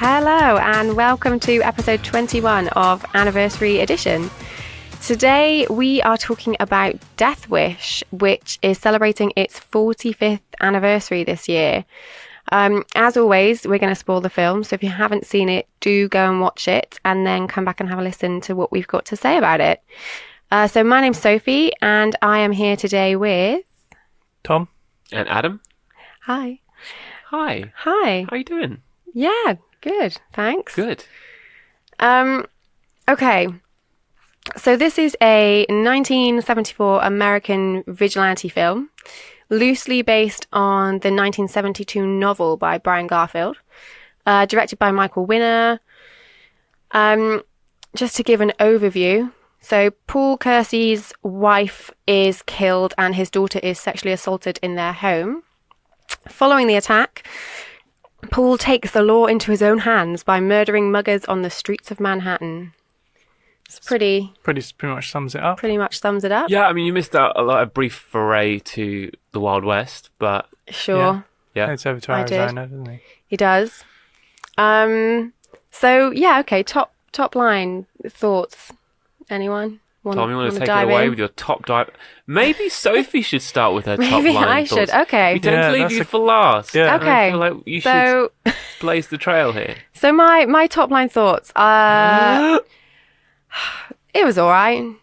Hello and welcome to episode 21 of Anniversary Edition. Today we are talking about Death Wish, which is celebrating its 45th anniversary this year. As always, we're going to spoil the film, so if you haven't seen it, do go and watch it and then come back and have a listen to what we've got to say about it. So my name's Sophie and I am here today with... Tom. And Adam. Hi. Hi. Hi. How are you doing? Yeah, good. Thanks. Good. Okay. So this is a 1974 American vigilante film, loosely based on the 1972 novel by Brian Garfield, directed by Michael Winner. Just to give an overview, so Paul Kersey's wife is killed and his daughter is sexually assaulted in their home. Following the attack, Paul takes the law into his own hands by murdering muggers on the streets of Manhattan. It's pretty much sums it up. Pretty much sums it up. Yeah, I mean, you missed out a brief foray to the Wild West, but... Sure. Yeah. It's over to I Arizona, doesn't he? He does. So, yeah, okay, top line thoughts. Anyone? Tom, you want to take it dive away in? with your top dive? Maybe Sophie should start with her top line Maybe I thoughts. should. Okay. We tend to leave that's you a- for last. Yeah. Okay. I feel like you So, should blaze the trail here. so my top line thoughts. It was all right.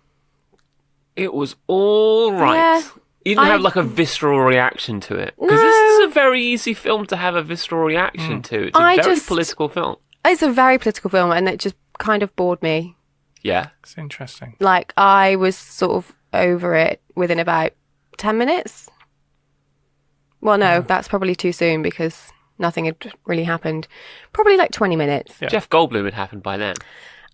It was all right. Yeah, You didn't have like a visceral reaction to it. Because this is a very easy film to have a visceral reaction to. It's a very political film. It's a very political film, and it just kind of bored me. Yeah. It's interesting. Like, I was sort of over it within about 10 minutes. Well, no, that's probably too soon because nothing had really happened. Probably like 20 minutes. Yeah. Jeff Goldblum had happened by then.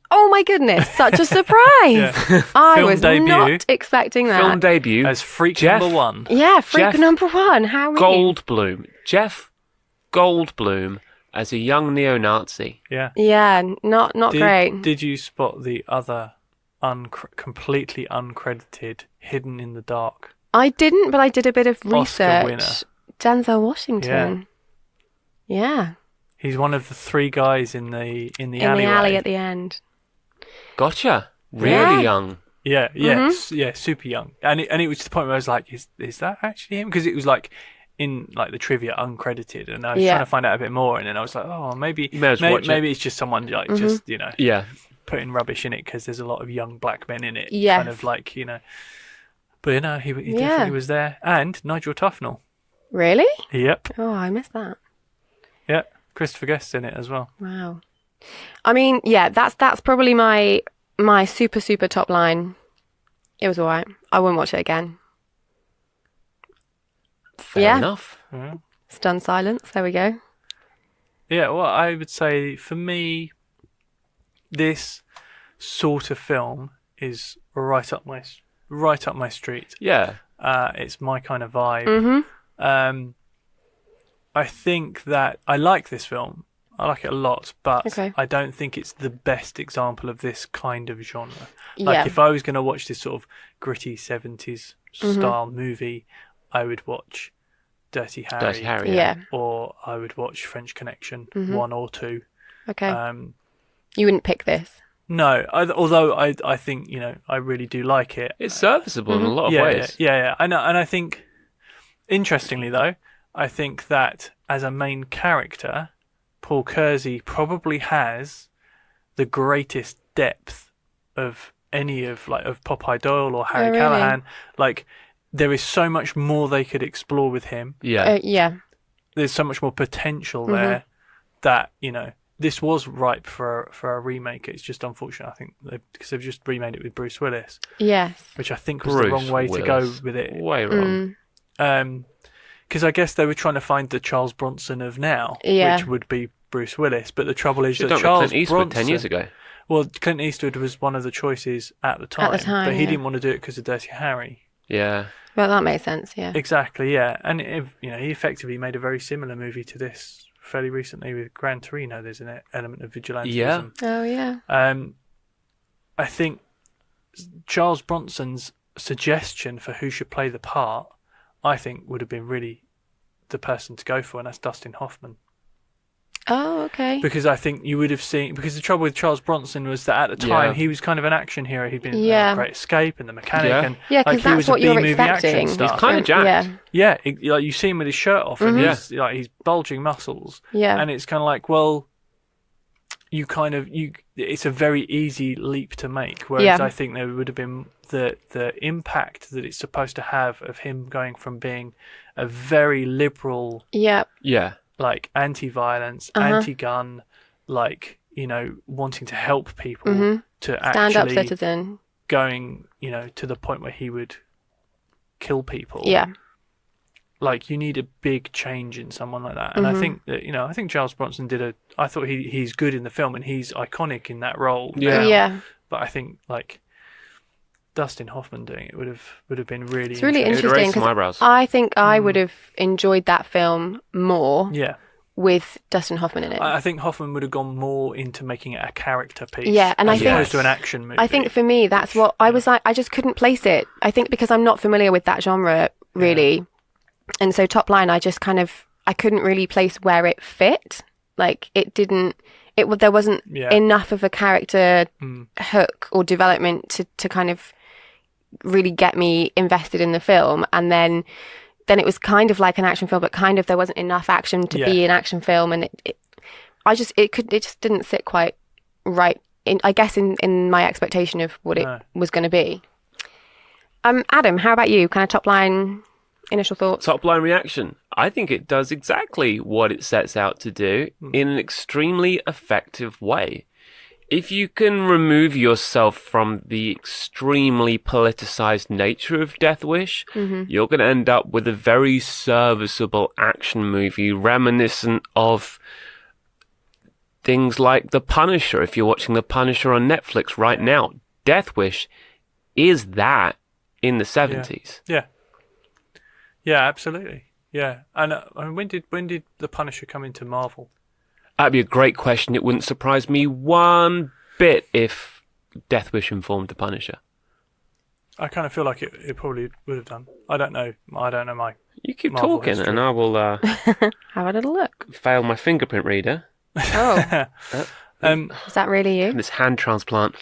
Oh my goodness, such a surprise. I Film was debut. not expecting that. Film debut. As freak Jeff- number one. Yeah, freak Jeff number one. How many? Goldblum. Jeff Goldblum as a young neo-Nazi. Yeah. Yeah, not great. Did you spot the other completely uncredited, hidden in the dark? I didn't, but I did a bit of Oscar winner. research. Denzel Washington. Yeah. He's one of the three guys in the In alleyway. the alley at the end. Gotcha. Really Yeah. young. Yeah, yeah, super young, and it was to the point where I was like, is that actually him? Because it was like in like the trivia uncredited, and I was trying to find out a bit more, and then I was like, oh, maybe You may as well watch it. maybe it's just someone like just Yeah. putting rubbish in it because there's a lot of young black men in it. Yes. Kind of like but he definitely was there, and Nigel Tufnell. Really? Yep. Oh, I missed that. Yeah, Christopher Guest's in it as well. Wow. I mean, yeah, that's probably my super top line. It was alright. I wouldn't watch it again. Fair enough. Yeah. Stunned silence. There we go. Yeah, well, I would say for me, this sort of film is right up my street. Yeah. It's my kind of vibe. Mm-hmm. I think that I like this film. I like it a lot, but Okay. I don't think it's the best example of this kind of genre. Yeah. Like if I was going to watch this sort of gritty 70s style movie, I would watch Dirty Harry. Dirty Harry. Yeah. Or I would watch French Connection 1 or 2. Okay. Um, You wouldn't pick this. no, although I think, I really do like it. It's serviceable in a lot of yeah, ways. Yeah. I know, and I think, interestingly though, I think that as a main character, Paul Kersey probably has the greatest depth of any of Popeye Doyle or Harry really? Callahan. Like, there is so much more they could explore with him. Yeah. Yeah. There's so much more potential there that this was ripe for a remake. It's just unfortunate, I think, because they've just remade it with Bruce Willis, Yes. which I think was the wrong way to go with it. Way wrong. Because I guess they were trying to find the Charles Bronson of now, Yeah. which would be Bruce Willis. But the trouble is Should've that done Charles Clint Eastwood Bronson, 10 years ago. Well, Clint Eastwood was one of the choices at the time, but he yeah. didn't want to do it because of Dirty Harry. Yeah. Well, that makes sense. Yeah. Exactly, yeah. And he effectively made a very similar movie to this fairly recently with Gran Torino. There's an element of vigilantism. Yeah. Oh yeah. I think Charles Bronson's suggestion for who should play the part, I think, would have been really the person to go for, and that's Dustin Hoffman. Oh, okay. Because I think you would have seen, because the trouble with Charles Bronson was that at the time he was kind of an action hero. He'd been in Great Escape and The Mechanic, and because that's what you're expecting. He's kind of jacked. Like you see him with his shirt off, and he's bulging muscles. Yeah, and it's kind of like, well, it's a very easy leap to make. Whereas I think there would have been the impact that it's supposed to have of him going from being a very liberal, like anti-violence, anti-gun, like, wanting to help people to actually stand-up citizen, going, to the point where he would kill people. Yeah. Like, you need a big change in someone like that. And I think that, I think Charles Bronson I thought he's good in the film and he's iconic in that role. Yeah. But I think, like, Dustin Hoffman doing it would have been really It's really interesting. It would raise some eyebrows. I think I would have enjoyed that film more with Dustin Hoffman in it. I think Hoffman would have gone more into making it a character piece. Yeah, and as opposed to an action movie. I think for me, that's what I was like. I just couldn't place it. I think because I'm not familiar with that genre, really. Yeah. And so Top Line, I just I couldn't really place where it fit. Like, there wasn't enough of a character hook or development to kind of really get me invested in the film. And then it was kind of like an action film, but kind of there wasn't enough action to be an action film. And it just didn't sit quite right in my expectation of what it was going to be. Adam, how about you? Kind of Top Line initial thoughts? Top Line reaction. I think it does exactly what it sets out to do in an extremely effective way. If you can remove yourself from the extremely politicized nature of Death Wish, you're going to end up with a very serviceable action movie reminiscent of things like The Punisher. If you're watching The Punisher on Netflix right now, Death Wish is that in the 70s. Yeah, absolutely. Yeah, and when did The Punisher come into Marvel? That'd be a great question. It wouldn't surprise me one bit if Death Wish informed The Punisher. I kind of feel like it probably would have done. I don't know my. You keep Marvel talking, history. and I will. Have a little look. Fail my fingerprint reader. Oh, is that really you? This hand transplant.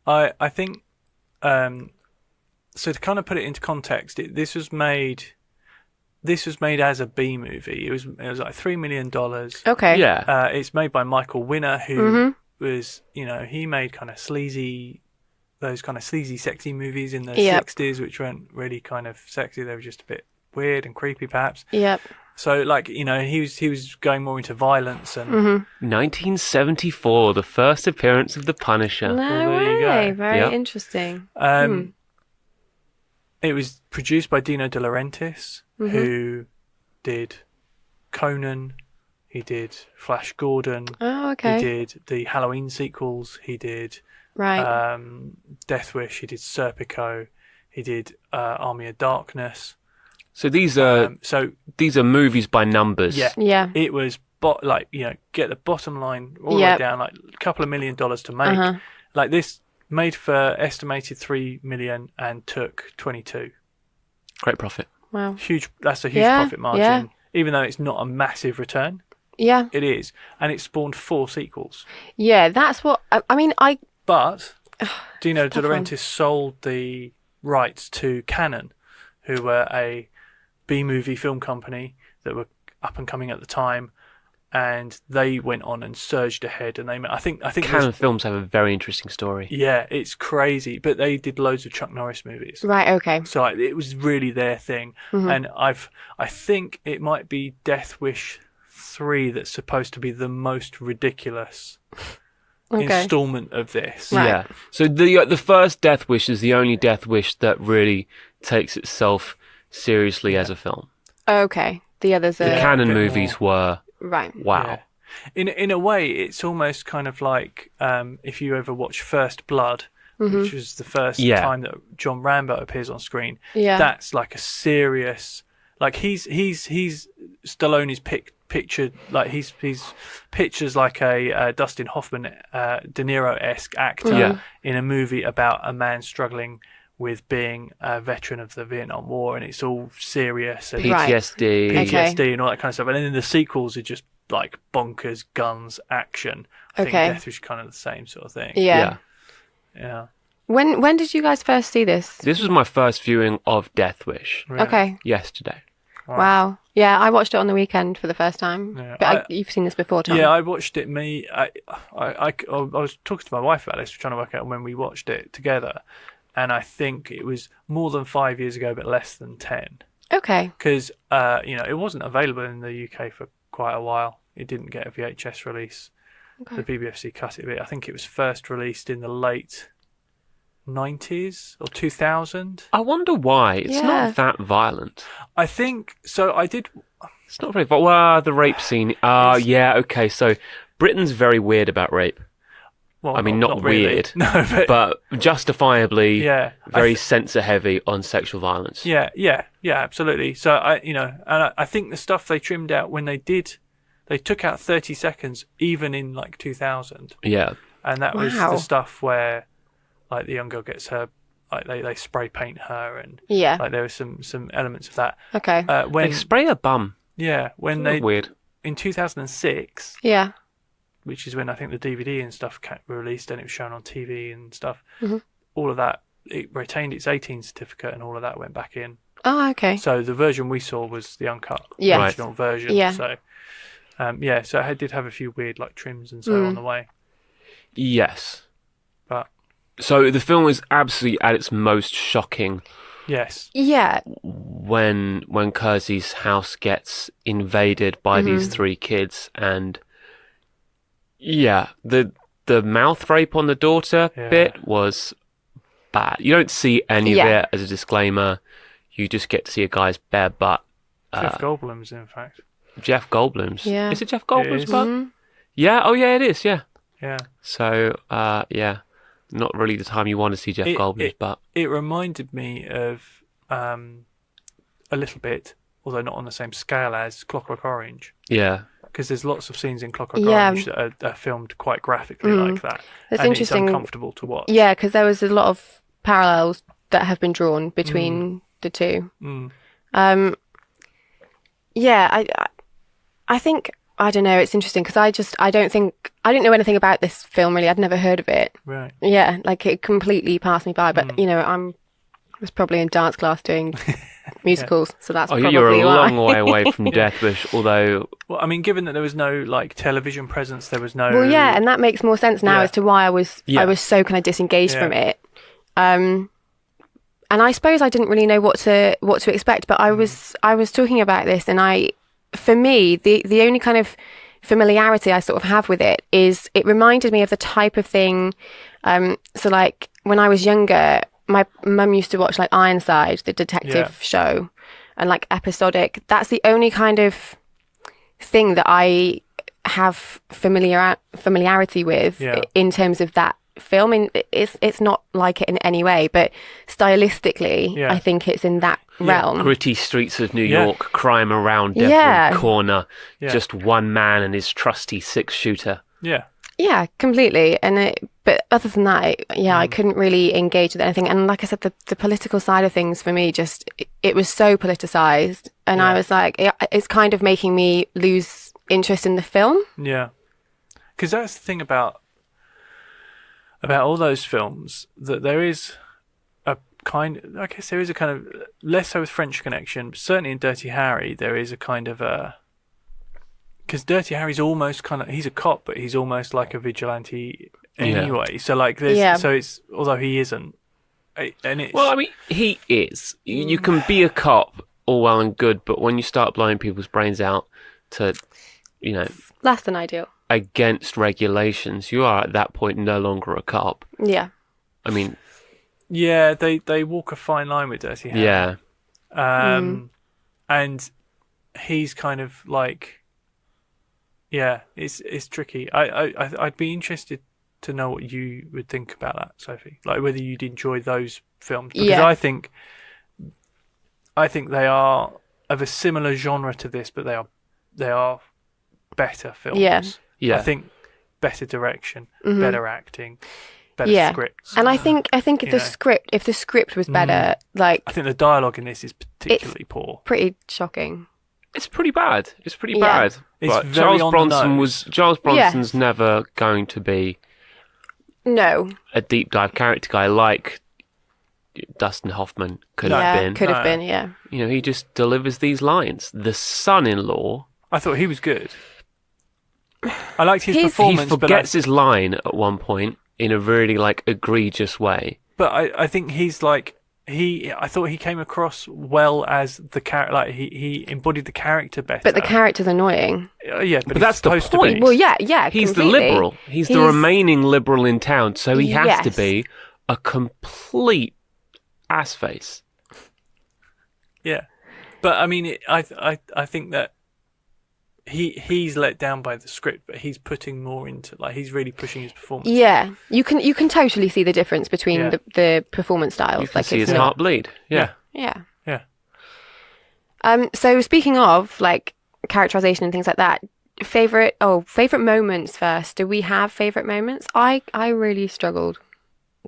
I think. So to kind of put it into context, this was made as a B movie. It was like $3 million. Okay. Yeah. It's made by Michael Winner, who was, he made those kind of sleazy, sexy movies in the 60s, which weren't really kind of sexy. They were just a bit weird and creepy, perhaps. Yep. So, like, he was going more into violence and. 1974, the first appearance of the Punisher. No there you way. go. Very interesting. It was produced by Dino De Laurentiis, who did Conan. He did Flash Gordon. Oh, okay. He did the Halloween sequels. He did Death Wish. He did Serpico. He did Army of Darkness. So these are movies by numbers. Yeah. It was get the bottom line all the way down, like a couple of $1 million to make. Like this made for estimated $3 million and took 22. Great profit. Wow. That's a huge profit margin. Even though it's not a massive return. Yeah. It is. And it spawned 4 sequels. Yeah, that's what But Dino De Laurentiis sold the rights to Canon, who were a B-movie film company that were up and coming at the time, and they went on and surged ahead. And I think Canon films have a very interesting story. Yeah, it's crazy, but they did loads of Chuck Norris movies. Right. Okay. So it was really their thing, and I think it might be Death Wish 3 that's supposed to be the most ridiculous installment of this. Right. Yeah. So the first Death Wish is the only Death Wish that really takes itself seriously as a film. Okay. The others are... The Canon movies were... Right. Wow. Yeah. In a way, it's almost kind of like if you ever watch First Blood, which was the first time that John Rambo appears on screen. Yeah. That's like a serious... Like he's Stallone is pictured like he's pictures like a Dustin Hoffman, De Niro-esque actor in a movie about a man struggling with being a veteran of the Vietnam War, and it's all serious and PTSD and all that kind of stuff. And then the sequels are just like bonkers, guns, action. I think Okay. Death Wish is kind of the same sort of thing. Yeah. Yeah. When did you guys first see this? This was my first viewing of Death Wish Really. Okay. yesterday. Wow. Yeah, I watched it on the weekend for the first time. Yeah, But you've seen this before, Tom. Yeah, I watched it. I was talking to my wife about this, trying to work out when we watched it together, and I think it was more than 5 years ago, but less than 10. Okay. Because it wasn't available in the UK for quite a while. It didn't get a VHS release. Okay. The BBFC cut it a bit. I think it was first released in the late 90s or 2000. I wonder why. It's Yeah. not that violent. I think so. I did. It's not very violent. Well, the rape scene. It's- Yeah, okay. So Britain's very weird about rape. Well, I mean, not really. weird, No, but justifiably yeah, very censor heavy on sexual violence. Yeah, absolutely. So I think the stuff they trimmed out when they took out 30 seconds, even in like 2000, Yeah. and that was Wow. the stuff where, like, the young girl gets her, like they spray paint her, and Yeah. like there was some elements of that. Okay. When They spray a bum. when That's they weird. in 2006, Yeah. which is when I think the DVD and stuff were released, and it was shown on TV and stuff. Mhm. All of that, it retained its 18 certificate, and all of that went back in. Oh, okay. So the version we saw was the uncut Yeah. original version. Yeah. So, so it did have a few weird like trims and so on the way. Yes. But So the film is absolutely at its most shocking yes, Yeah. when Kersey's house gets invaded by these three kids, and the mouth rape on the daughter Yeah. bit was bad. You don't see any Yeah. of it as a disclaimer. You just get to see a guy's bare butt. Jeff Goldblum's in fact. Jeff Goldblum's. Yeah. Is it Jeff Goldblum's is. butt? Mhm. Yeah. Oh yeah, it is. Yeah. Yeah, So not really the time you want to see Jeff Goldblum's butt. it reminded me of a little bit, although not on the same scale as Clockwork Orange, Yeah. because there's lots of scenes in Clockwork Yeah. Orange that are filmed quite graphically like that. That's and interesting. It's uncomfortable to watch. Yeah, because there was a lot of parallels that have been drawn between the two. Mm. I think I don't know. It's interesting because I didn't know anything about this film really. I'd never heard of it. Right. Yeah, like it completely passed me by. But I was probably in dance class doing musicals, so that's probably You're a why. long way away from Death Wish, although Well, I mean, given that there was no like television presence, there was no. Well, yeah, and that makes more sense now Yeah. as to why I was so kind of disengaged Yeah. from it. And I suppose I didn't really know what to expect, but I was talking about this, and for me, the only kind of familiarity I sort of have with it is it reminded me of the type of thing. So like when I was younger, my mum used to watch like Ironside, the detective show, and like episodic. That's the only kind of thing that I have familiarity with in terms of that film. And it's not like it in any way, but stylistically, I think it's in that realm. gritty streets of New Yeah. York, crime around every Yeah. corner, Yeah. just one man and his trusty 6-shooter. Yeah. Yeah, completely. But other than that, I couldn't really engage with anything. And like I said, the political side of things for me, it was so politicized, and I was like, it's kind of making me lose interest in the film. Yeah, because that's the thing about all those films, that there is I guess there is a kind of, less so with French Connection, but certainly in Dirty Harry, there is a kind of because Dirty Harry's almost kind of, he's a cop, but he's almost like a vigilante anyway. So like there's, so it's, although he isn't, and it's, Well, I mean, he is. You can be a cop, all well and good, but when you start blowing people's brains out to, Less than ideal. against regulations, you are at that point no longer a cop. Yeah. I mean, yeah, they walk a fine line with Dirty Harry. yeah. And he's kind of like, it's tricky. I'd be interested to know what you would think about that, Sophie. Like whether you'd enjoy those films, because Yeah. I think they are of a similar genre to this, but they are better films. Yeah. Yeah. I think better direction, better acting, better Yeah. scripts. And I think if You know. if the script was better, like I think the dialogue in this is particularly poor. pretty shocking. It's pretty bad. It's pretty Yeah. bad. It's But very on the nose. Charles Bronson's never going to be No. a deep dive character guy like Dustin Hoffman could have Yeah, been. could have No. been, yeah. You know, he just delivers these lines. The son-in-law, I thought he was good. I liked his He he performance, forgets his line at one point in a really like egregious way. but I think he's like I thought he came across well as the character. Like he embodied the character better. But the character's annoying. Yeah, but that's he's the supposed to point. be. Well, yeah, He's the completely. liberal. He's the He's- remaining liberal in town, so he has to Yes. be a complete ass face. Yeah, but I mean, I think that he's let down by the script, but he's putting more into he's really pushing his performance. Yeah, you can totally see the difference between Yeah. the performance styles. You can see it's his not- heart bleed. Yeah. Yeah. Yeah. So speaking of like characterization and things like that, favorite moments first. Do we have favorite moments? I really struggled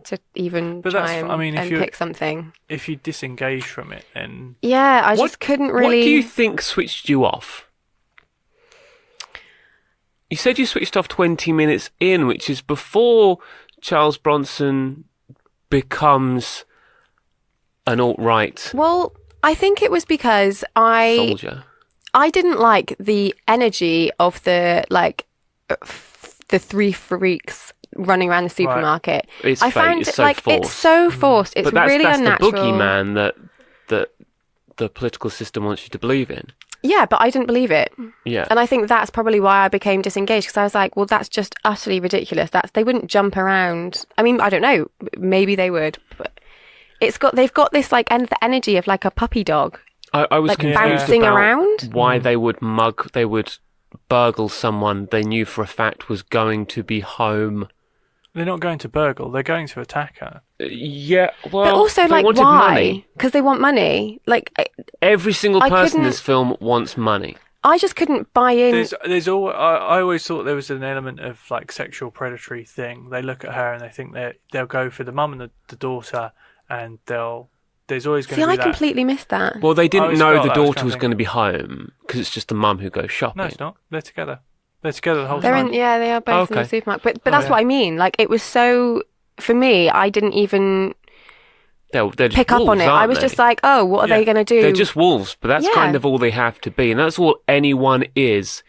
to even But try that's- and, I mean, if and you- pick something. If you disengage from it, then Yeah, I What- just couldn't What really. do you think switched you off? You said you switched off 20 minutes in, which is before Charles Bronson becomes an alt-right Well, I think it was because soldier. I didn't like the energy of the the three freaks running around the supermarket. It's I fake. found It's it so like forced. it's so forced. It's But that's, really that's unnatural. the boogeyman that the political system wants you to believe in. Yeah, but I didn't believe it. Yeah. And I think that's probably why I became disengaged, because I was like, well, that's just utterly ridiculous. They wouldn't jump around. I mean, I don't know. Maybe they would, but they've got this like the energy of like a puppy dog, I was like confused bouncing about around. why they would burgle someone they knew for a fact was going to be home. they're not going to burgle; they're going to attack her. Yeah, well, But also, they like, wanted why? money. Because they want money. Like, Every single I person in couldn't- this film wants money. I just couldn't buy in. There's all. I always thought there was an element of like sexual predatory thing. They look at her and they think they'll go for the mum and the daughter, and there's always going See, to be I that. completely missed that. Well, they I didn't always know felt the that was daughter was coming. going to be home because it's just the mum who goes shopping. No, it's not. They're together. They're together the whole They're time. in, yeah, they are both in Okay. the supermarket. But that's yeah. what I mean. Like, it was so, for me, I didn't even They're just pick up on wolves, it. I aren't was they? just like, oh, what are Yeah. they going to do? They're just wolves, but that's Yeah. kind of all they have to be, and that's all anyone is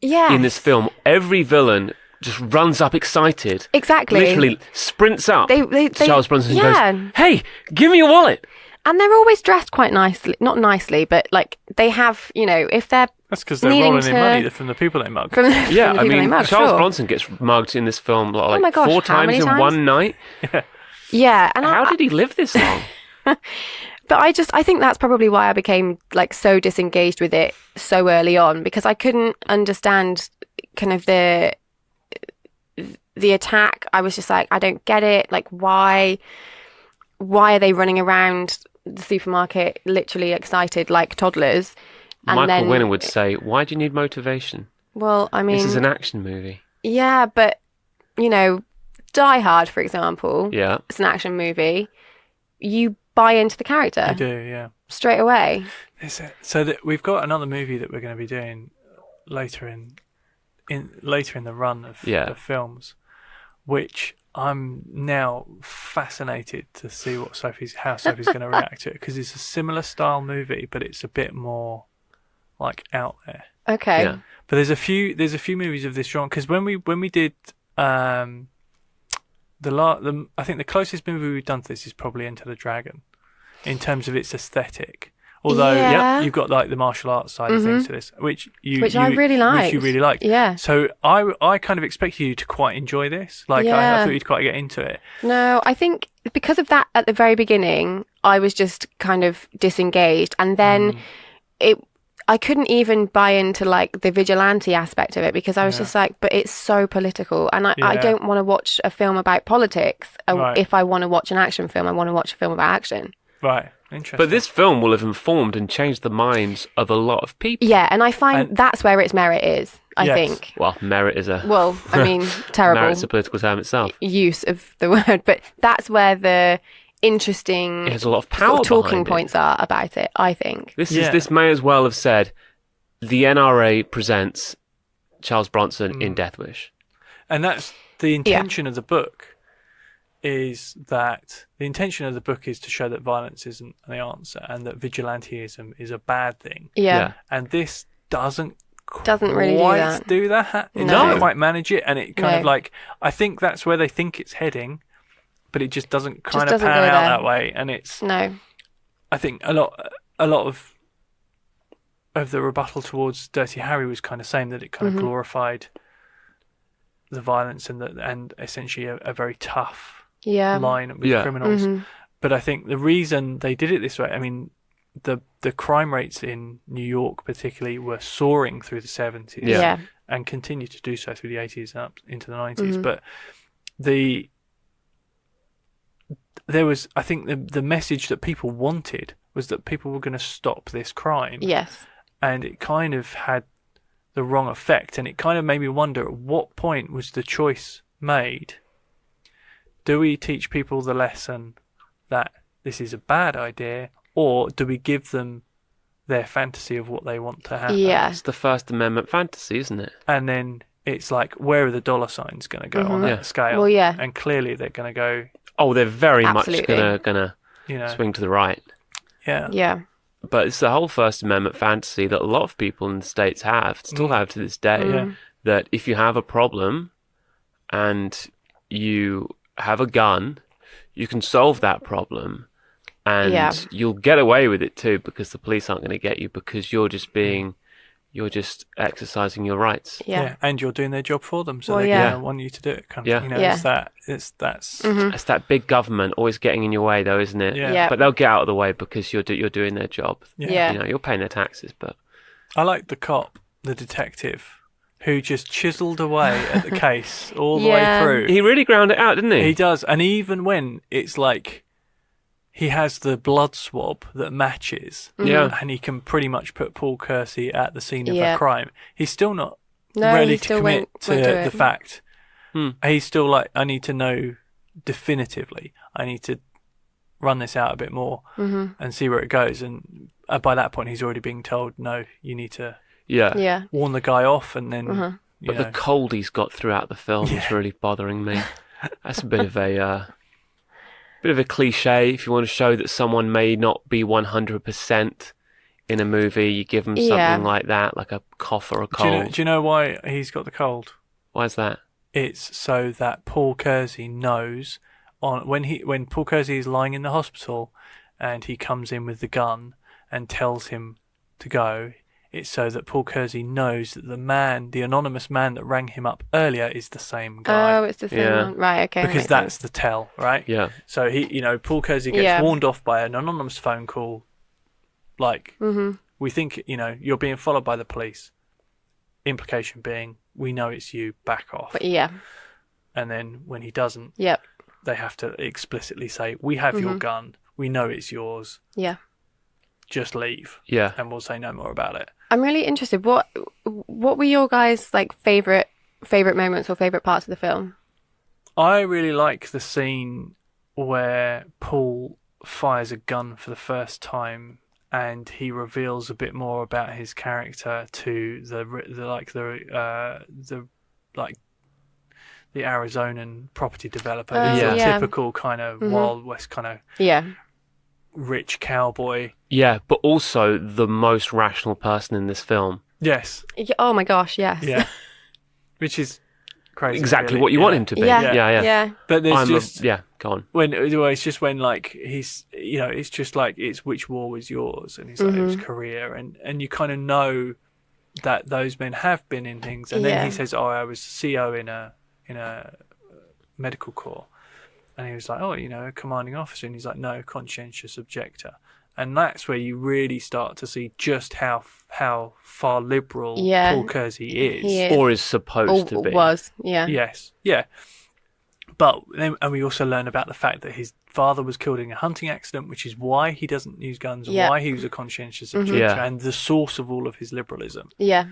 yeah, in this film. Every villain just runs up excited, exactly. literally sprints up They to Charles Bronson yeah. and goes, "Hey, give me your wallet." And they're always dressed quite nicely. Not nicely, but like they have, if they're That's because they're needing rolling in to- money from the people they mug. Yeah, from the I people they mean, mug, Charles sure. Bronson gets mugged in this film like my gosh, 4 how times many in times? one night. Yeah, and How did he live this long? But I think that's probably why I became like so disengaged with it so early on, because I couldn't understand kind of the attack. I was just like, I don't get it. Like, why are they running around the supermarket literally excited like toddlers? And Michael then, Winner would say, "Why do you need motivation? well, I mean, This is an action movie." yeah, but Die Hard, for example, Yeah. it's an action movie. You buy into the character I do, yeah. straight away. So that we've got another movie that we're going to be doing later in the run of, Yeah. of films, which I'm now fascinated to see how Sophie's going to react to it, because it's a similar style movie, but it's a bit more like out there. Okay. Yeah. But there's a few movies of this genre, because when we did I think the closest movie we've done to this is probably Enter the Dragon, in terms of its aesthetic. Although Yeah. you've got like the martial arts side of things to this, which I really liked. which you really liked. Yeah. So I kind of expected you to quite enjoy this. Like I Yeah. thought you'd quite get into it. No, I think because of that at the very beginning, I was just kind of disengaged, and then I couldn't even buy into like the vigilante aspect of it, because I was Yeah. just like, but it's so political, and I Yeah. don't want to watch a film about politics. Right. If I want to watch an action film, I want to watch a film about action. Right. Interesting. But this film will have informed and changed the minds of a lot of people. Yeah, and I find And- that's where its merit is, I Yes. think. Well, merit is a Well, I mean, terrible merit's a political term itself. use of the word, but that's where the interesting It has a lot of power sort of talking behind it. points are about it, I think. This Yeah. may as well have said, the NRA presents Charles Bronson in Death Wish. And that's the intention of the book. Is that the intention of the book is to show that violence isn't the answer and that vigilantism is a bad thing. Yeah. And this doesn't really do that. It No. doesn't quite manage it, and it kind of No. like, I think that's where they think it's heading, but it just doesn't kind of doesn't pan go out there. that way. And it's, No. I think a lot of the rebuttal towards Dirty Harry was kind of saying that it kind of glorified the violence and essentially a very tough line with criminals. But I think the reason they did it this way, I mean, the crime rates in New York particularly were soaring through the 70s Yeah. and continue to do so through the 80s and up into the 90s. But there was, I think the message that people wanted was that people were going to stop this crime. Yes. And it kind of had the wrong effect, and it kind of made me wonder at what point was the choice made. Do we teach people the lesson that this is a bad idea, or do we give them their fantasy of what they want to happen? Yeah. It's the First Amendment fantasy, isn't it? And then it's like, where are the dollar signs going to go on that Yeah. scale? Well, yeah. And clearly they're going to go, Oh, they're very Absolutely. much gonna you know, swing to the right. yeah. Yeah. But it's the whole First Amendment fantasy that a lot of people in the States still have to this day, Yeah. that if you have a problem and you have a gun, you can solve that problem and Yeah. you'll get away with it too, because the police aren't going to get you, because you're just exercising your rights. Yeah. And you're doing their job for them, so Well, they're yeah. going to want you to do it. Kind of, Yeah. You know, Yeah. that's It's that big government always getting in your way, though, isn't it? Yeah. Yeah. But they'll get out of the way because you're doing their job. Yeah. You know, you're paying their taxes, but I like the cop, the detective, who just chiseled away at the case all the Yeah. way through. he really ground it out, didn't he? He does, and even when it's like he has the blood swab that matches, Yeah. and he can pretty much put Paul Kersey at the scene of Yeah. a crime, he's still not No, ready he to still commit won't to do the it. fact. Hmm. He's still like, I need to know definitively. I need to run this out a bit more and see where it goes. And by that point, he's already being told, no, you need to Yeah. Yeah. warn the guy off, and then you But know. the cold he's got throughout the film is really bothering me. That's a bit of a cliche. If you want to show that someone may not be 100% in a movie, you give them something Yeah. like that, like a cough or a Do you know, cold. do you know why he's got the cold? Why is that? It's so that Paul Kersey knows when Paul Kersey is lying in the hospital and he comes in with the gun and tells him to go. It's so that Paul Kersey knows that the anonymous man that rang him up earlier is the same guy. Oh, it's the same Yeah. one. Right, okay. Because makes that's sense. the tell, right? Yeah. So Paul Kersey gets Yeah. warned off by an anonymous phone call, like, we think, you're being followed by the police. Implication being, we know it's you, back off. But yeah. And then when he doesn't, Yep. they have to explicitly say, we have your gun, we know it's yours, Yeah. just leave, Yeah. and we'll say no more about it. I'm really interested. What were your guys' like favorite moments or favorite parts of the film? I really like the scene where Paul fires a gun for the first time, and he reveals a bit more about his character to the Arizonan property developer, Oh, who's yeah. a typical kind of Wild West kind of Yeah. rich cowboy. Yeah, but also the most rational person in this film. Yes, Oh my gosh, yes. yeah, which is crazy. Exactly really. what you Yeah. want him to be. Yeah. Yeah. Yeah. But there's Go on. it's just when like he's it's just like it's which war was yours, and he's like it was Korea, and you kind of know that those men have been in things, and then Yeah. he says, oh, I was CO in a medical corps, and he was like, oh, a commanding officer, and he's like, no, conscientious objector. And that's where you really start to see just how far liberal Yeah. Paul Kersey is. He is. Or is supposed to be. Was. Yeah. Yes, yeah. But then, and we also learn about the fact that his father was killed in a hunting accident, which is why he doesn't use guns, and Yeah. why he was a conscientious objector, Yeah. and the source of all of his liberalism. Yeah.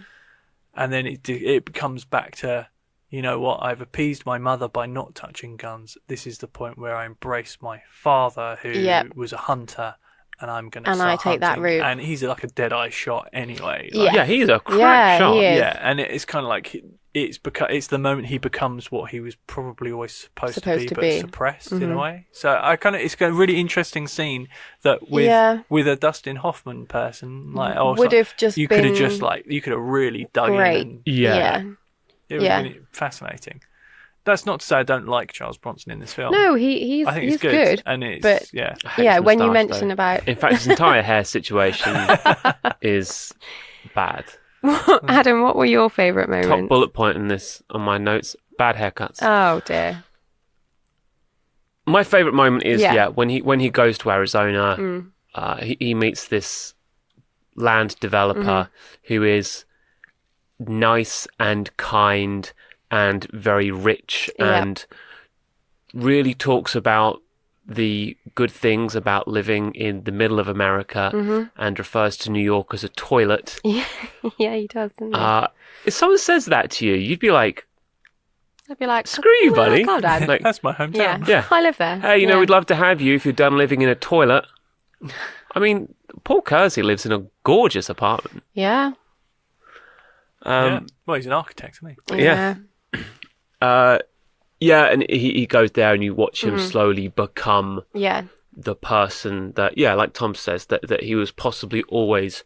And then it comes back to, you know what, I've appeased my mother by not touching guns. This is the point where I embrace my father, who Yeah. was a hunter, and I'm going to And start I take that hunting. route. And he's like a dead-eye shot anyway. Yeah. Like, Yeah, he's a crack Yeah, shot. he is. yeah, and it's kind of like it's the moment he becomes what he was probably always supposed to be, but suppressed in a way. So it's a really interesting scene that with a Dustin Hoffman person, like would have just you been could have just like you could have really dug great. in. And Yeah. it would have been fascinating. That's not to say I don't like Charles Bronson in this film. No, he's I think he's it's good, and but I hate yeah, his when you moustache, mention though. about In fact, his entire hair situation is bad. Adam, what were your favourite Top moments? bullet point in this on my notes: bad haircuts. Oh dear. My favourite moment is Yeah. when he goes to Arizona. He meets this land developer who is nice and kind and very rich and really talks about the good things about living in the middle of America and refers to New York as a toilet. Yeah, he does, doesn't he? If someone says that to you, you'd be like, I'd be like, screw you, buddy. Calm down. Like, That's my hometown. Yeah. I live there. hey, Yeah. we'd love to have you if you're done living in a toilet. I mean, Paul Kersey lives in a gorgeous apartment. Yeah. Yeah. Well, he's an architect, isn't he? Yeah. And he goes there and you watch him slowly become Yeah. the person that, like Tom says, that he was possibly always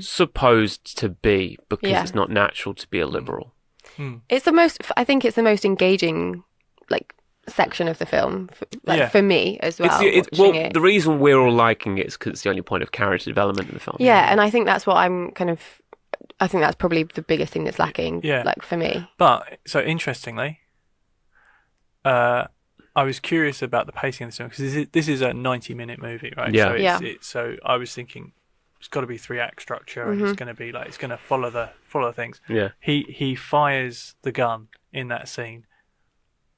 supposed to be because Yeah. it's not natural to be a liberal. I think it's the most engaging, like, section of the film, for me as well. watching it. The reason we're all liking it is because it's the only point of character development in the film. Yeah, and I think that's what I think that's probably the biggest thing that's lacking, Yeah. like, for me. But so interestingly, I was curious about the pacing of the film because this is a 90-minute movie, right? Yeah. So I was thinking it's got to be 3-act structure, and it's going to be like it's going to follow the things. Yeah. He fires the gun in that scene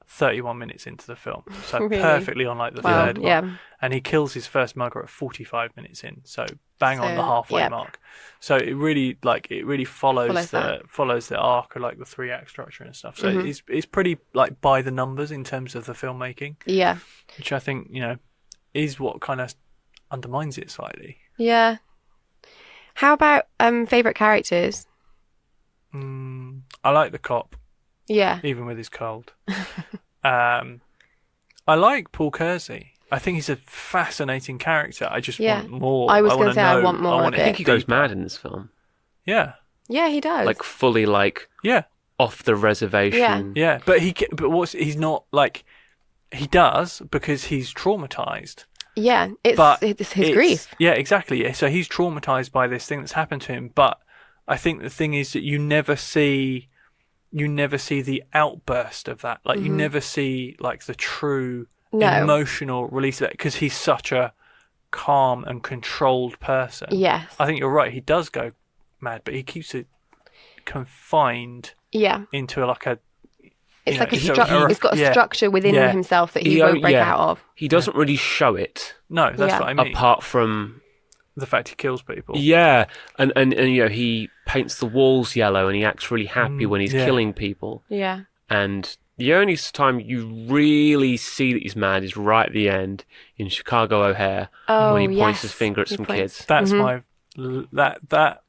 31 minutes into the film, so Really? perfectly on like the Wow, third one. yeah. And he kills his first mugger at 45 minutes in, so bang on the So, halfway yeah. mark. So it really follows the arc of like the 3-act structure and stuff. So it's pretty like by the numbers in terms of the filmmaking, Yeah. which I think is what kind of undermines it slightly. Yeah. How about favourite characters? I like the cop, Yeah. even with his cold. I like Paul Kersey. I think he's a fascinating character. I just Yeah. want more. I was wanna gonna say I know- want more wanna of I it. think he goes mad in this film. Yeah, Yeah, he does. Like fully yeah, off the reservation. yeah. But he's not like he does because he's traumatized. yeah, But it's his grief. Yeah, exactly. Yeah. So he's traumatized by this thing that's happened to him. But I think the thing is that you never see the outburst of that. Like you never see like the true No. emotional release of it because he's such a calm and controlled person. Yes. I think you're right. He does go mad, but he keeps it confined Yeah. into like a. It's like a it's structure. It's got a yeah. structure within Yeah. himself that he won't break out of. He doesn't really show it No, that's Yeah. what I mean. apart from The fact he kills people. yeah, and he paints the walls yellow and he acts really happy when he's yeah. killing people. Yeah. And the only time you really see that he's mad is right at the end in Chicago O'Hare Oh, when he points yes. his finger at He some points. kids. That's that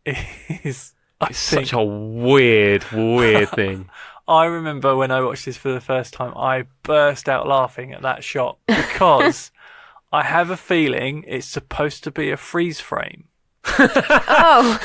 is. I It's think such a weird thing. I remember when I watched this for the first time, I burst out laughing at that shot because I have a feeling it's supposed to be a freeze frame, Oh,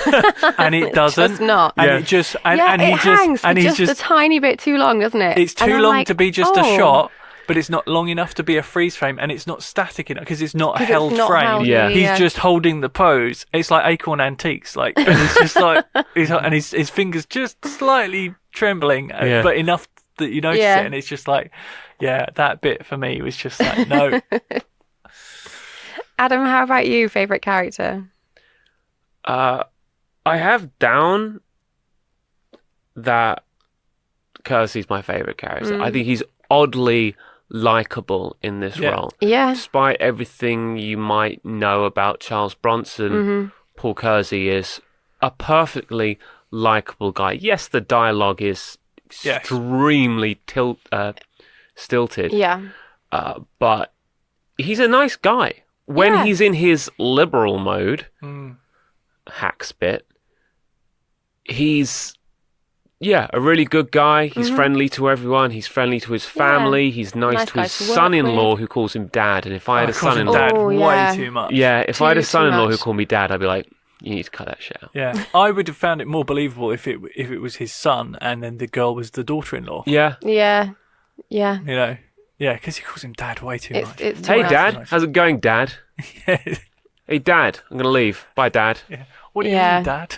and it doesn't. just not. And Yeah. it just Yeah, and it he hangs and for he's just a tiny bit too long, doesn't it? it's And too I'm long like, to be just a oh. shot, but it's not long enough to be a freeze frame, and it's not static enough because it's not a 'Cause it's held not frame. held, Yeah. He's just holding the pose. It's like Acorn Antiques, like, and it's just like, his fingers just slightly trembling, Yeah. but enough that you notice Yeah. it, and it's just like, yeah, that bit for me was just like, no. Adam, how about you? Favorite character? I have down that Kersey's my favorite character. I think he's oddly likable in this Yeah. role. Yeah. Despite everything you might know about Charles Bronson, Paul Kersey is a perfectly likable guy. Yes, the dialogue is Yes. extremely stilted, Yeah. but he's a nice guy. when Yeah. he's in his liberal mode, Mm. Hackspit, he's a really good guy. He's friendly to everyone. He's friendly to his family. He's nice Nice to guy his to work son-in-law, with. who calls him dad. And if I had a I call him son-in-law, dad Oh, way yeah. too much. if I had a Too son-in-law who much. called me dad, I'd be like, you need to cut that shit out. Yeah, I would have found it more believable if it was his son and then the girl was the daughter-in-law. Yeah. Yeah. Yeah. You know, yeah, because he calls him dad way too much. It's too Hey, much. Dad. How's it going, Dad? Yeah. Hey, Dad. I'm gonna leave. Bye, Dad. What do you Yeah. mean, Dad?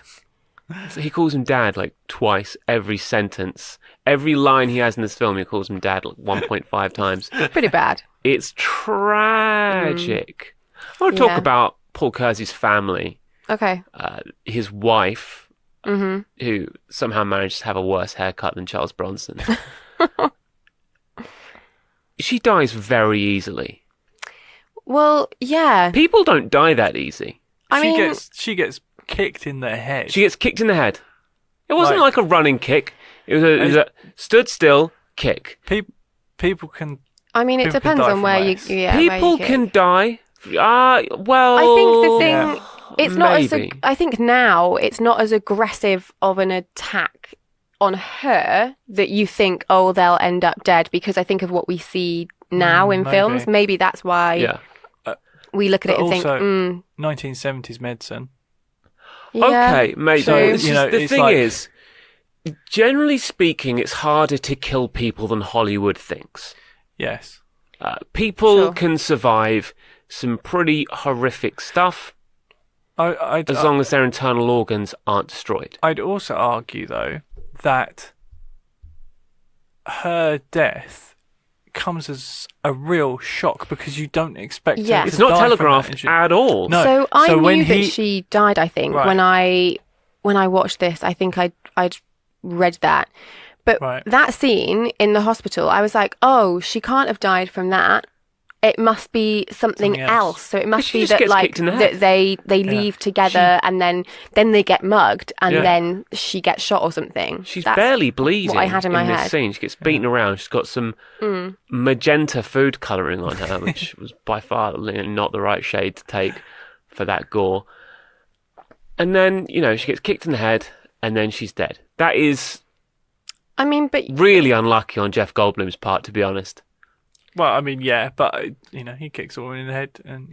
So he calls him Dad like twice every sentence. Every line he has in this film, he calls him Dad like 1.5 times. Pretty bad. It's tragic. I want to talk Yeah. about Paul Kersey's family. Okay. His wife, Mm-hmm. who somehow managed to have a worse haircut than Charles Bronson. She dies very easily. Well, yeah. People don't die that easy. I mean, She gets kicked in the head. She gets kicked in the head. It wasn't Like- like a running kick. It was a stood still kick. People can. it people can depends die on from where you. less. Yeah, where you People kick. can die. Well, I think the thing, Yeah. it's not as. maybe. I think now it's not as aggressive of an attack on her that you think, oh, they'll end up dead, because I think of what we see now in maybe. films. Maybe that's why Yeah. we look at it But and think, also- 1970s medicine. yeah. Okay, mate. So, but you it's just- know, the it's thing like- is, generally speaking, it's harder to kill people than Hollywood thinks. Yes. People Sure. can survive some pretty horrific stuff I'd as long as their internal organs aren't destroyed. I'd also argue, though, that her death comes as a real shock because you don't expect Yeah. her It's to not die from that, telegraphed and she- at all. No. So I So when knew that he- she died. I think Right. when I watched this, I think I'd read that. But Right. that scene in the hospital, I was like, oh, she can't have died from that. It must be something Something else. else. So it must she be just that gets like kicked in the head. that they leave together and then they get mugged and Yeah. then she gets shot or something. She's That's barely bleeding what I had in my this head. scene. She gets beaten around. She's got some magenta food colouring on her, which was by far not the right shade to take for that gore. And then, she gets kicked in the head and then she's dead. That is I mean, but really unlucky on Jeff Goldblum's part, to be honest. Well, I mean, yeah, but he kicks a woman in the head, and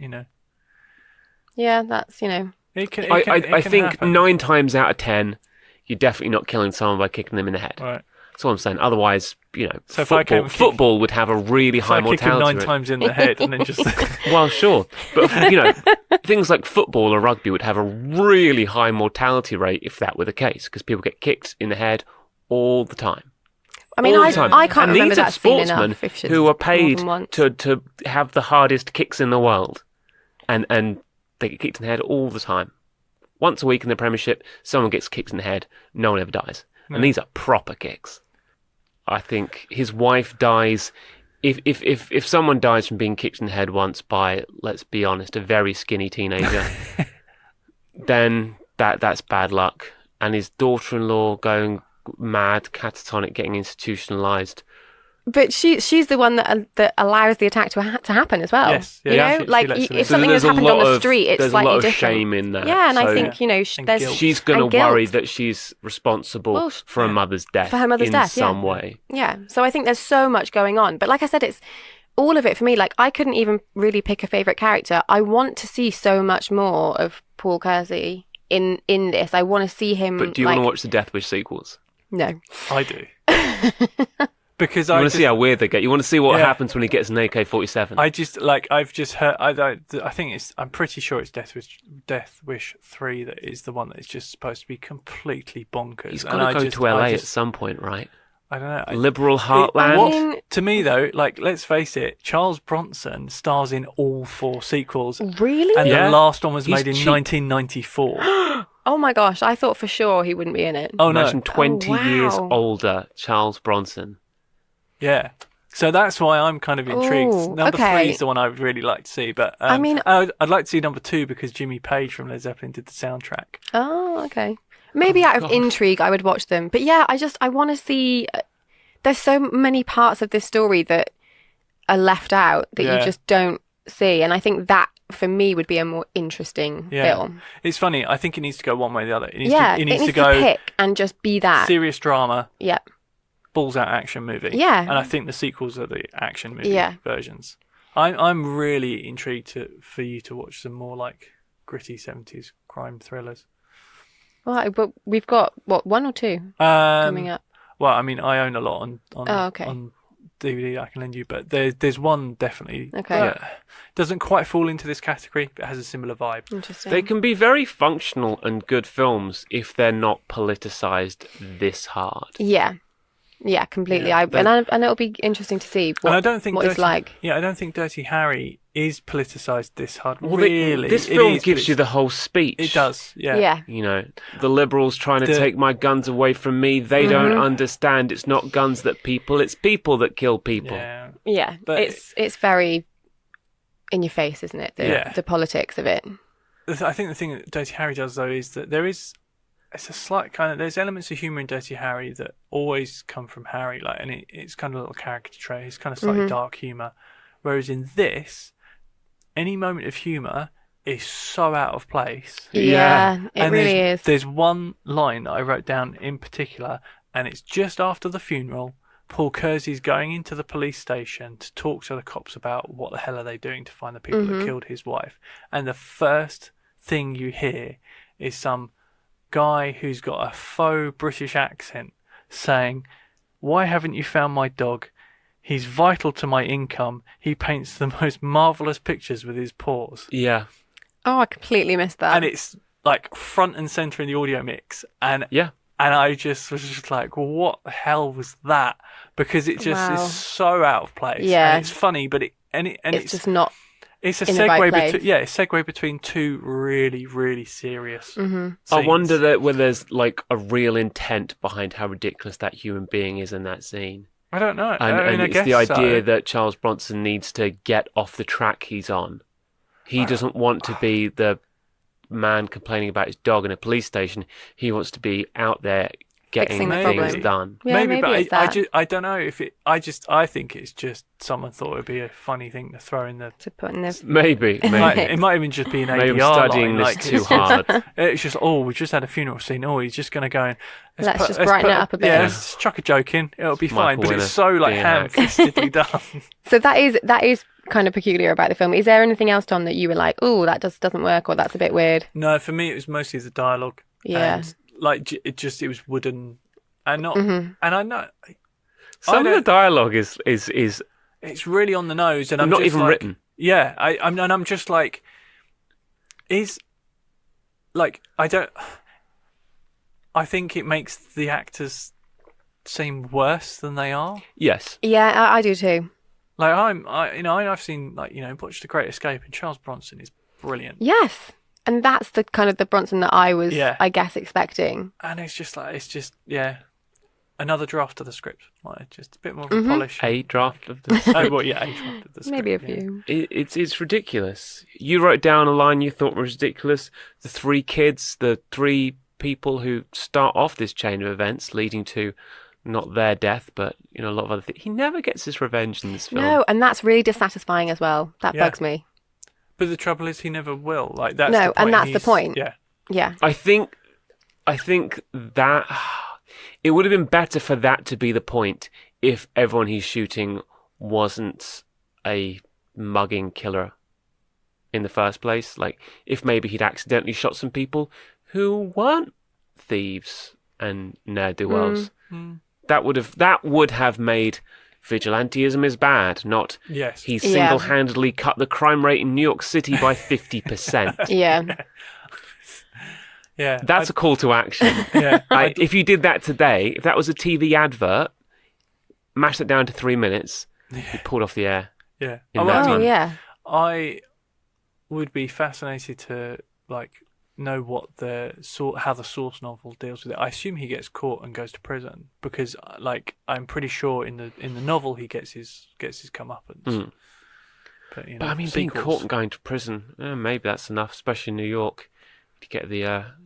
yeah, that's it can. I It can think happen. 9 times out of 10, you're definitely not killing someone by kicking them in the head. Right. That's what I'm saying. Otherwise, So if I came and kicked- football would have a really So I high kick him mortality 9 rate. times in the head, and then just Well, sure. But, things like football or rugby would have a really high mortality rate if that were the case, because people get kicked in the head all the time. I mean, All the I time. can't And remember these are that scene sportsmen enough. If she's who are more paid than once. to have the hardest kicks in the world. And they get kicked in the head all the time. Once a week in the Premiership, someone gets kicked in the head. No one ever dies. And these are proper kicks. I think his wife dies. If someone dies from being kicked in the head once by, let's be honest, a very skinny teenager, then that's bad luck. And his daughter-in-law going mad, catatonic, getting institutionalized. But she's the one that allows the attack to happen as well. Yes, yeah, you yeah, know, she like lets it in. if So something there's has a happened on lot the of- street, it's there's slightly a lot of different. shame in that. Yeah, and I So think and there's guilt. she's going and to worry guilt. that she's responsible Well, for her mother's death For her mother's in death, yeah. some way. Yeah, so I think there's so much going on. But like I said, it's all of it for me. Like I couldn't even really pick a favorite character. I want to see so much more of Paul Kersey in this. I want to see him. But do you want to watch the Death Wish sequels? No. I do. Because You I want just, to see how weird they get. You want to see what Yeah. happens when he gets an AK-47. I've just heard. I think I'm pretty sure it's Death Wish 3 that is the one that is just supposed to be completely bonkers. He's And got to I go just- to LA I at just- some point, right? I don't know. Liberal I heartland. mean, To me, though, like let's face it, Charles Bronson stars in all 4 sequels, really? and Yeah. the last one was He's made in cheap. 1994. Oh my gosh, I thought for sure he wouldn't be in it. Oh no, Imagine 20 years wow. older Charles Bronson. yeah. So that's why I'm kind of intrigued. Ooh, Number okay. 3 is the one I would really like to see, but I mean- I'd like to see number 2 because Jimmy Page from Led Zeppelin did the soundtrack. Oh, okay. Maybe out of God. intrigue, I would watch them. But yeah, I want to see. There's so many parts of this story that are left out that Yeah. you just don't see, and I think that for me would be a more interesting film. It's funny. I think it needs to go one way or the other. It needs Yeah, to, it needs to go to pick and just be that. serious drama, Yep. balls out action movie. Yeah. And I think the sequels are the action movie Yeah. versions. I'm really intrigued for you to watch some more like gritty 70s crime thrillers. Well, but we've got one or two coming up. Well, I mean, I own a lot on okay. on DVD that I can lend you, but there's one definitely Okay. that doesn't quite fall into this category, but has a similar vibe. Interesting. They can be very functional and good films if they're not politicized this hard. Yeah. Yeah, completely. Yeah, and it'll be interesting to see And I don't think what it's like. Yeah, I don't think Dirty Harry is politicized this hard. Well, really, this It film is, gives but you the whole speech. It does. Yeah. Yeah. You know, the liberals trying to take my guns away from me. They don't understand. It's not guns that people. It's people that kill people. Yeah. Yeah. But it's very in your face, isn't it? The politics of it. I think the thing that Dirty Harry does though is that it's a slight kind of, there's elements of humour in Dirty Harry that always come from Harry, like, and it's kind of a little character trait. It's kind of slightly dark humour, whereas in this, any moment of humour is so out of place. Yeah, it And really is. There's one line that I wrote down in particular, and it's just after the funeral. Paul Kersey's going into the police station to talk to the cops about what the hell are they doing to find the people that killed his wife, and the first thing you hear is some guy who's got a faux British accent saying, "Why haven't you found my dog? He's vital to my income. He paints the most marvellous pictures with his paws." Yeah. Oh, I completely missed that. And it's like front and centre in the audio mix. And Yeah. and I just was just like, what the hell was that? Because it just Wow. is so out of place. Yeah. And it's funny, but it's just not. it's a in the right segue place. between it's a segue between two really, really serious Mm-hmm. I scenes. wonder that whether there's like a real intent behind how ridiculous that human being is in that scene. I don't know. And, I mean, I it's guess the idea so. that Charles Bronson needs to get off the track he's on. He doesn't want to be the man complaining about his dog in a police station. He wants to be out there getting Fixing the things problem. done. Yeah, maybe but it's I that. I don't know if it. I think it's just someone thought it'd be a funny thing to throw in the. To put in this. Maybe. It might even just be an ADR Maybe I'm studying line, this like, too hard. It's just, we just had a funeral scene. He's just going to go and Let's just brighten it up a bit. Yeah, let's chuck a joke in. It'll be fine. Michael But it's Winner so like being hacked. ham-fistedly done. So that is kind of peculiar about the film. Is there anything else, Tom, that you were like, oh, that doesn't work, or that's a bit weird? No, for me it was mostly the dialogue. Yeah. And, like it was wooden, and not. Mm-hmm. And I know Some of the don't- dialogue is it's really on the nose, and I'm not just even like, written. Yeah, I'm just like, I think it makes the actors seem worse than they are. Yes. Yeah, I do too. Like I've seen watched The Great Escape, and Charles Bronson is brilliant, Yes. And that's the kind of the Bronson that I was, Yeah. I guess, expecting. and it's just another draft of the script, like just a bit more of a polish. A draft of the Oh, script. well, yeah, a draft of the script. Maybe a yeah. few. It's ridiculous. You wrote down a line you thought was ridiculous. The three kids, the three people who start off this chain of events leading to not their death, but a lot of other things. He never gets his revenge in this film. No, and that's really dissatisfying as well. That Yeah. bugs me. But the trouble is, he never will. Like that's No, the point. and that's the He's- point. Yeah, Yeah. I think that it would have been better for that to be the point if everyone he's shooting wasn't a mugging killer in the first place. Like if maybe he'd accidentally shot some people who weren't thieves and ne'er-do-wells. That would have made vigilantism is bad, not yes, he Yeah. single-handedly cut the crime rate in New York City by 50%. Yeah. yeah. That's a call to action. yeah. If you did that today, if that was a TV advert, mashed it down to 3 minutes, you pulled off the air. yeah. in that Oh, time. yeah. I would be fascinated to know what how the source novel deals with it. I assume he gets caught and goes to prison because I'm pretty sure in the novel he gets his comeuppance. Mm. But, But I mean, being sequels- caught and going to prison, maybe that's enough, especially in New York. You get the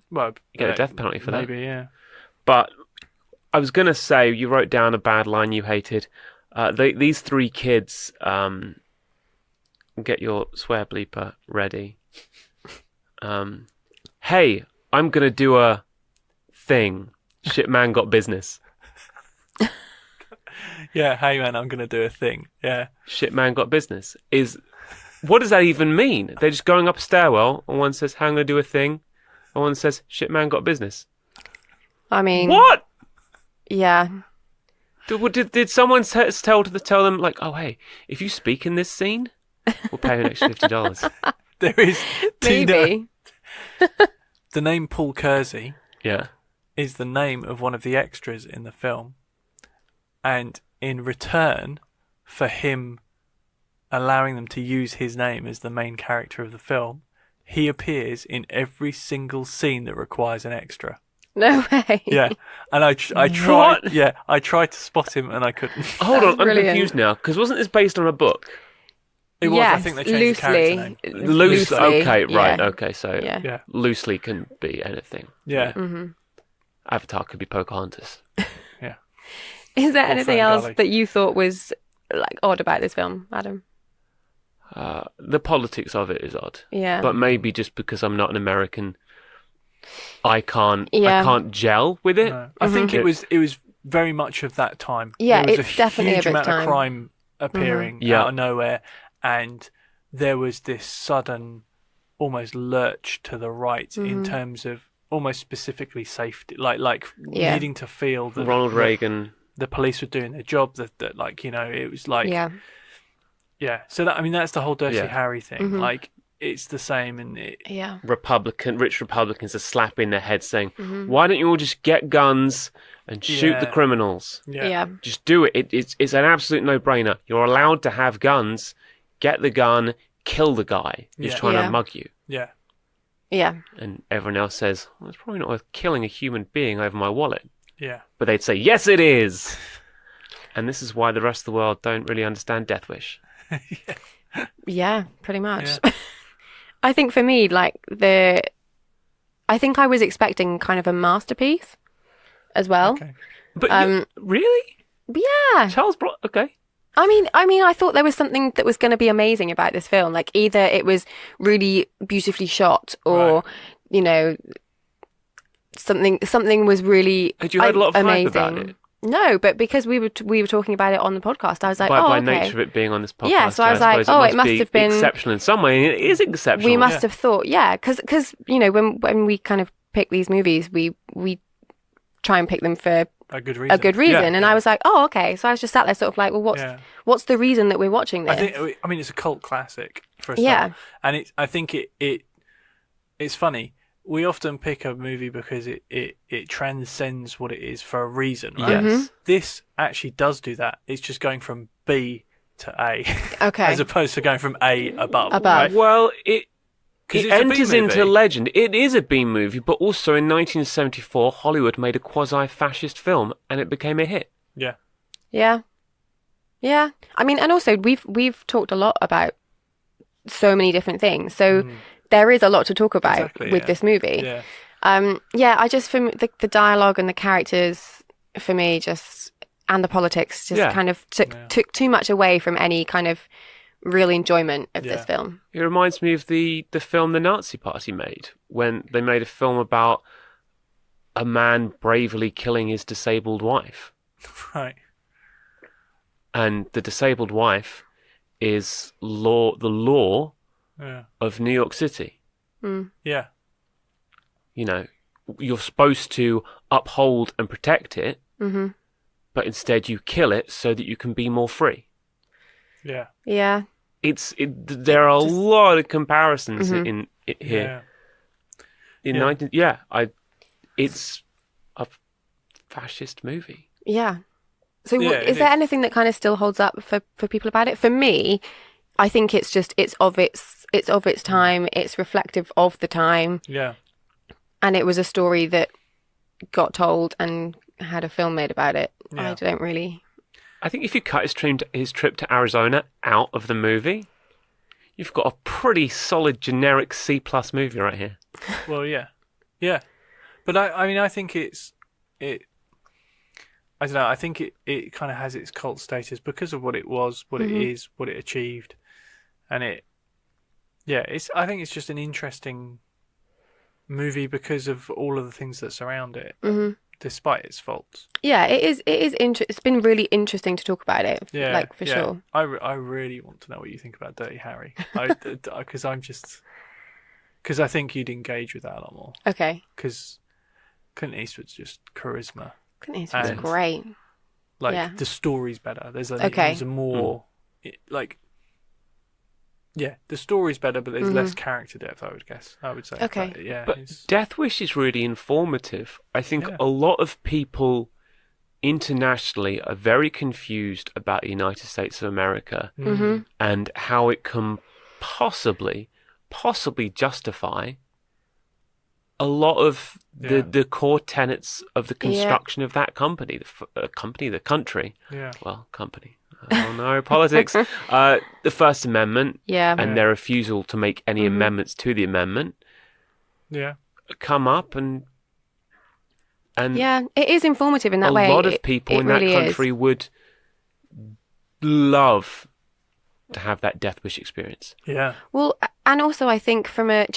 well, you get a death penalty for that. maybe, yeah. But I was going to say, you wrote down a bad line you hated. These three kids get your swear bleeper ready. Hey, I'm gonna do a thing. Shit man got business. Yeah, hey man, I'm gonna do a thing. Yeah. Shit man got business. What does that even mean? They're just going up a stairwell, and one says, "Hey, I'm gonna do a thing," and one says, "Shit man got business." I mean, What? Yeah. Did someone tell them like, "Oh hey, if you speak in this scene, we'll pay you an extra $50." There is Maybe. the name Paul Kersey Yeah. is the name of one of the extras in the film. And in return for him allowing them to use his name as the main character of the film, he appears in every single scene that requires an extra. No way. Yeah. And I tried. What? Yeah, I tried to spot him and I couldn't. Hold on, I'm brilliant. confused now because wasn't this based on a book? It was. I Yes, think they changed the character name. Loosely. Okay, right. yeah. Okay, so Yeah. Yeah. loosely can be anything. Yeah. Avatar could be Pocahontas. Yeah. Is there Or anything Fern else Gully. that you thought was like odd about this film, Adam? The politics of it is odd, Yeah. but maybe just because I'm not an American, I can't Yeah. gel with it. No. I think it was very much of that time. Yeah, there was it's definitely huge of its amount of time. crime appearing Yeah. out of nowhere, and there was this sudden, almost lurch to the right in terms of almost specifically safety, like Yeah. needing to feel that Ronald Reagan. the police were doing their job. That like it was like Yeah. yeah. So that's the whole Dirty Yeah. Harry thing. Like it's the same, and Yeah. Rich Republicans are slapping their heads saying, "Why don't you all just get guns and shoot the Yeah. criminals? Yeah. Just do it. It's an absolute no-brainer. You're allowed to have guns. Get the gun, kill the guy who's Yeah. trying Yeah. to mug you." yeah. Yeah. And everyone else says, "Well, it's probably not worth killing a human being over my wallet." Yeah. But they'd say, "Yes, it is." And this is why the rest of the world don't really understand Death Wish. Yeah, pretty much. Yeah. I think for me, I think I was expecting kind of a masterpiece as well. Okay. But really? Yeah. Charles Bronson? Okay. I mean, I thought there was something that was going to be amazing about this film. Like either it was really beautifully shot, or something was really Had you heard a lot of amazing. hype about it? No, but because we were talking about it on the podcast, I was like, By okay. nature of it being on this podcast, Yeah, so I was suppose like, it must be have been exceptional in some way. And it is exceptional. We must have thought, yeah, because when we kind of pick these movies, we try and pick them for A good reason. a good reason. Yeah, And yeah. I was like, oh, okay. So I was just sat there, sort of like, well, Yeah. what's the reason that we're watching this? I mean, it's a cult classic for a Yeah. start, and I think it's funny. We often pick a movie because it transcends what it is for a reason, right? Yes. This actually does do that. It's just going from B to A, Okay. as opposed to going from A above. Above. Right? Well, it 'Cause it it's a B enters movie. into legend. It is a B movie, but also in 1974, Hollywood made a quasi-fascist film, and it became a hit. Yeah, Yeah. Yeah. I mean, and also we've talked a lot about so many different things. So there is a lot to talk about Exactly, with yeah. this movie. yeah, I just, for me, the dialogue and the characters, for me, and the politics just Yeah. kind of took too much away from any kind of real enjoyment of this Yeah. film. It reminds me of the film the Nazi Party made, when they made a film about a man bravely killing his disabled wife. right. And the disabled wife is the law Yeah, of New York City. yeah, You know, you're supposed to uphold and protect it, Hmm. but instead you kill it so that you can be more free. yeah, Yeah. There are a lot of comparisons in it here. yeah. It's a fascist movie. Yeah. So Yeah, is it there is. anything that kind of still holds up for people about it? For me, I think it's of its time. It's reflective of the time, Yeah. and it was a story that got told and had a film made about it. Yeah. I don't really. I think if you cut his trip to Arizona out of the movie, you've got a pretty solid generic C+ movie right here. Well, yeah, yeah, but I mean, I think it. I don't know. I think it kind of has its cult status because of what it was, what it is, what it achieved. and I think it's just an interesting movie because of all of the things that surround it, despite its faults. Yeah, it is. It's been really interesting to talk about it. Yeah, like for sure. I really want to know what you think about Dirty Harry, because I think you'd engage with that a lot more. Okay. Because Clint Eastwood's just charisma. Clint Eastwood's great. Like the story's better. There's a more the story's better, but there's less character depth. I would say. Okay. But Death Wish is really informative. I think a lot of people internationally are very confused about the United States of America and how it can possibly justify a lot of the core tenets of the construction of that company, the country. Yeah. Well, company. Oh no, politics. The First Amendment and their refusal to make any amendments to the amendment. Yeah. Come up and yeah, it is informative in that way. A lot of people in that country would love to have that Death Wish experience. Yeah. Well, and also I think from a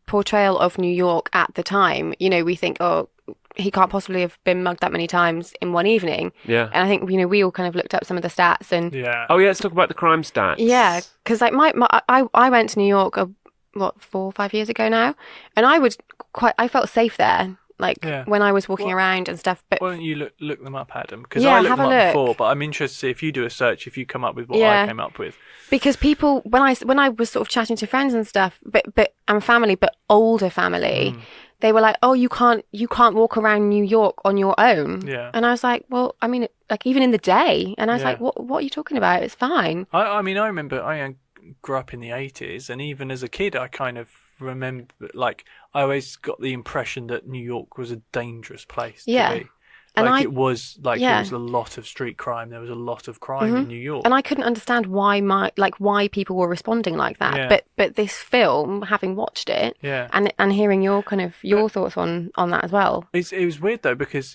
portrayal of New York at the time, we think, oh, he can't possibly have been mugged that many times in one evening. Yeah. And I think, we all kind of looked up some of the stats and... Yeah. Oh, yeah, let's talk about the crime stats. Yeah, because like I went to New York, 4 or 5 years ago now, and I felt safe there. When I was walking around and stuff. But why don't you look them up, Adam? Because I looked them up before, but I'm interested to see if you do a search, if you come up with what I came up with. Because people, when I was sort of chatting to friends and stuff, and family, but older family, they were like, "Oh, you can't walk around New York on your own." Yeah. And I was like, "Well, I mean, like even in the day," and I was like, "What are you talking about? It's fine." I mean, I remember I grew up in the 80s, and even as a kid, I kind of remember, like, I always got the impression that New York was a dangerous place to be. And there was a lot of street crime. There was a lot of crime in New York, and I couldn't understand why people were responding like that. Yeah. But this film, having watched it, and hearing your thoughts on that as well. It was weird though, because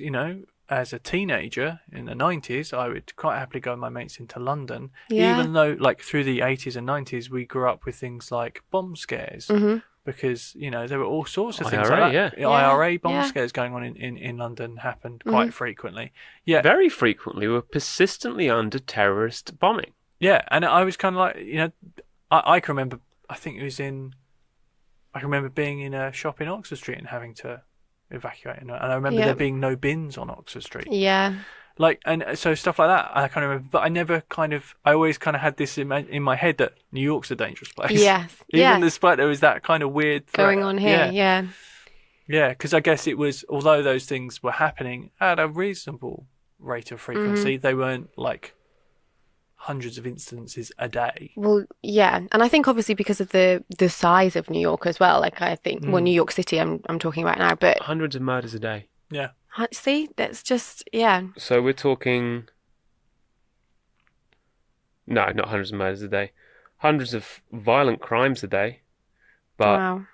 as a teenager in the 90s, I would quite happily go with my mates into London, even though through the 80s and 90s we grew up with things like bomb scares. Because there were all sorts of things like that. IRA bomb scares going on in London happened quite frequently. Yeah, very frequently. We're persistently under terrorist bombing. Yeah, and I was kind of like, I can remember. I can remember being in a shop in Oxford Street and having to evacuate, and I remember there being no bins on Oxford Street. Yeah. And so stuff like that, I kind of remember, but I always kind of had this in my head that New York's a dangerous place. Yes. Even despite there was that kind of weird threat going on here. Yeah. Yeah, because I guess it was, although those things were happening at a reasonable rate of frequency, they weren't like hundreds of instances a day. Well, yeah, and I think obviously because of the size of New York as well. Like I think, New York City, I'm talking about now, but hundreds of murders a day. Yeah. See, that's just, So we're talking... No, not hundreds of murders a day. Hundreds of violent crimes a day. But wow.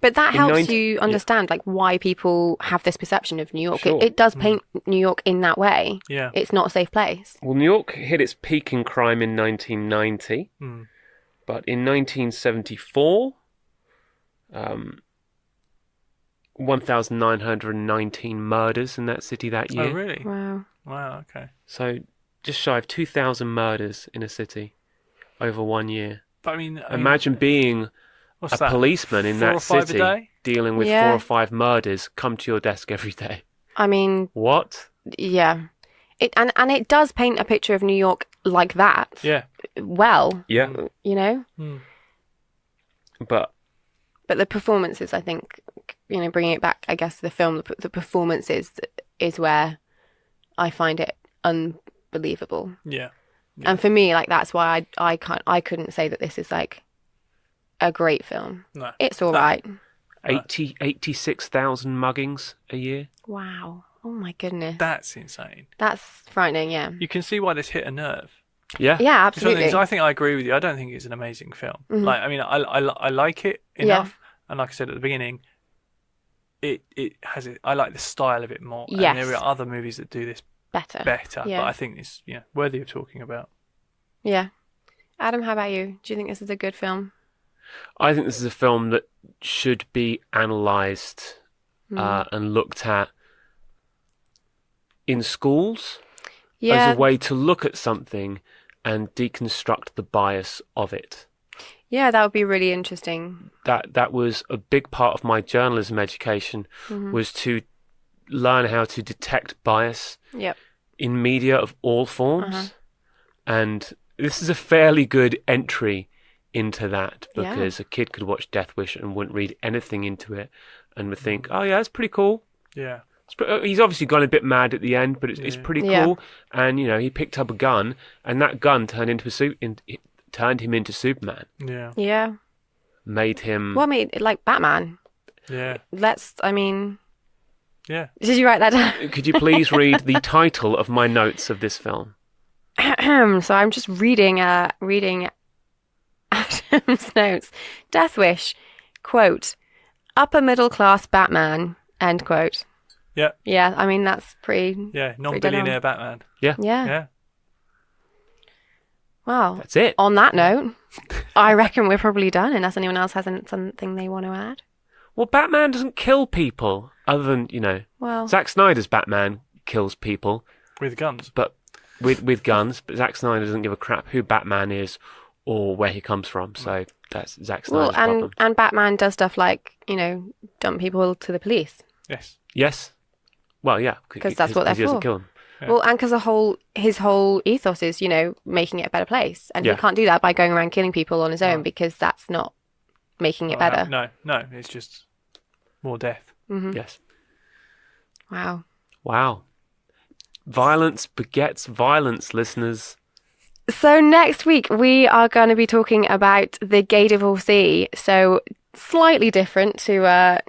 But that helps you understand why people have this perception of New York. Sure. It does paint New York in that way. Yeah. It's not a safe place. Well, New York hit its peak in crime in 1990. But in 1974... 1,919 murders in that city that year. Oh, really? Wow, okay. So just shy of 2,000 murders in a city over 1 year. But imagine being a policeman in that city dealing with 4 or 5 murders come to your desk every day. I mean... What? Yeah. And it does paint a picture of New York like that. Yeah. Well. Yeah. But the performances, I think, bringing it back, I guess, to the film, the performances is where I find it unbelievable. Yeah. And for me, that's why I couldn't say that this is a great film. No. It's all right. 86,000 muggings a year. Wow. Oh my goodness. That's insane. That's frightening, yeah. You can see why this hit a nerve. Yeah. Yeah, absolutely. So I think I agree with you. I don't think it's an amazing film. I like it enough. And like I said at the beginning, it has it. I like the style of it more. Yes. And there are other movies that do this better. Yeah. But I think it's worthy of talking about. Yeah. Adam, how about you? Do you think this is a good film? I think this is a film that should be analysed and looked at in schools as a way to look at something and deconstruct the bias of it. Yeah, that would be really interesting. That was a big part of my journalism education, was to learn how to detect bias in media of all forms. And this is a fairly good entry into that, because a kid could watch Death Wish and wouldn't read anything into it and would think, oh yeah, that's pretty cool. Yeah. He's obviously gone a bit mad at the end, but it's pretty cool. And, you know, he picked up a gun, and that gun turned him into Superman. Yeah. Yeah. Made him... Well, I mean, like Batman. Yeah. Yeah. Did you write that down? Could you please read the title of my notes of this film? So I'm just reading Adam's notes. Death Wish, quote, upper middle class Batman, end quote. Yeah. Yeah, I mean, that's pretty... Yeah, non-billionaire Batman. Yeah. Yeah. Wow. That's it. On that note, I reckon we're probably done, unless anyone else has something they want to add. Well, Batman doesn't kill people, other than, you know... Well... Zack Snyder's Batman kills people. With guns. But with guns, but Zack Snyder doesn't give a crap who Batman is or where he comes from, so that's Zack Snyder's problem. And Batman does stuff like, you know, dump people to the police. Yes. Yes. Well, yeah. Because that's what they're he doesn't for. kill them. Yeah. Well, and because his whole ethos is, you know, making it a better place. And he can't do that by going around killing people on his own, because that's not making it better. No, it's just more death. Mm-hmm. Yes. Wow. Violence begets violence, listeners. So next week we are going to be talking about The Gay Divorcee. So slightly different to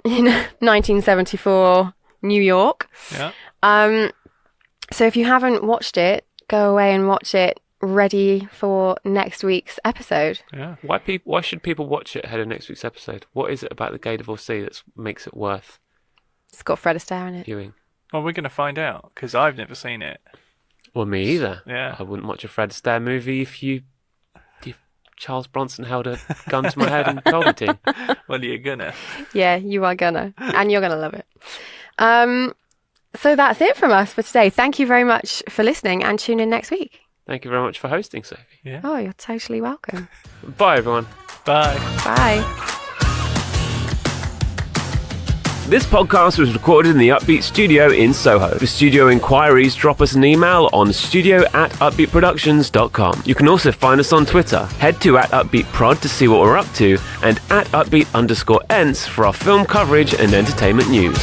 1974 New York. Yeah. So if you haven't watched it, go away and watch it, ready for next week's episode. Yeah. Why should people watch it ahead of next week's episode? What is it about The Gay Divorcee that makes it worth It's got Fred Astaire in it. viewing? Well, we're going to find out, because I've never seen it. Well, me either. Yeah. I wouldn't watch a Fred Astaire movie if Charles Bronson held a gun to my head and told me to. Well, you're gonna. Yeah, you are gonna. And you're gonna love it. So that's it from us for today. Thank you very much for listening, and tune in next week. Thank you very much for hosting, Sophie. Yeah. Oh, you're totally welcome. Bye, everyone. Bye. Bye. This podcast was recorded in the Upbeat Studio in Soho. For studio inquiries, drop us an email on studio@upbeatproductions.com. You can also find us on Twitter. Head to @UpbeatProd to see what we're up to, and @Upbeat_ENTS for our film coverage and entertainment news.